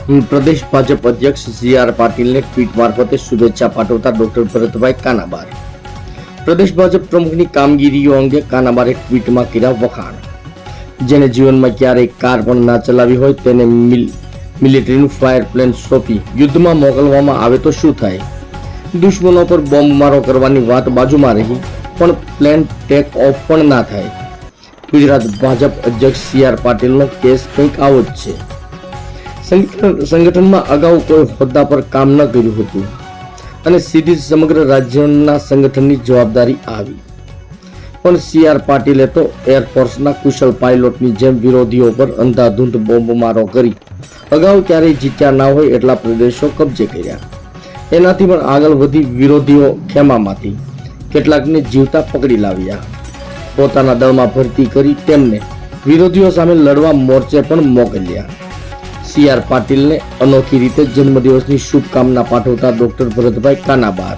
प्रदेश भाजप अध्यक्ष CR पाटील ने tweet मार्फते शुभेच्छा पाठवता डॉक्टर भरतभाई कानाबार। प्रदेश भाजप प्रमुखની કામગીરીઓ અંગે કાનાબારે ટ્વીટમાં કર્યા વખાણ। જેને જીવનમાં ક્યારેય કાર પણ ના ચલાવી હોય તેને મિલિટરીનું ફાયર પ્લેન સોંપી યુદ્ધમાં મોકલવામાં આવે તો શું થાય? દુશ્મનો પર બોમ્બ મારો કરવાની વાત બાજુમાં રહી, પણ પ્લેન ટેક ઓફ પણ ના થાય। ગુજરાત ભાજપ અધ્યક્ષ CR પાટીલનો કેસ કંઈક આવો જ છે। સંગઠનમાં અગાઉ કોઈ હોદ્દા પર કામ ન કર્યું હતું અને સીધી સમગ્ર રાજ્યના સંગઠનની જવાબદારી આવી, પણ CR પાટીલે તો એરફોર્સના કુશળ પાયલોટની જેમ વિરોધીઓ પર અંધાધૂંધ બોમ્બમારો કરી અગાઉ ક્યારેય જીત્યા ના હોય એટલા પ્રદેશો કબજે કર્યા। એનાથી પણ આગળ વધી વિરોધીઓ ખેમામાંથી કેટલાકને જીવતા પકડી લાવ્યા, પોતાના દળમાં ભરતી કરી તેમને વિરોધીઓ સામે લડવા મોરચે પણ મોકલ્યા। CR પાટીલને અનોખી રીતે જન્મદિવસની શુભકામના પાઠવતા ડોક્ટર ભરતભાઈ કાનાબાર।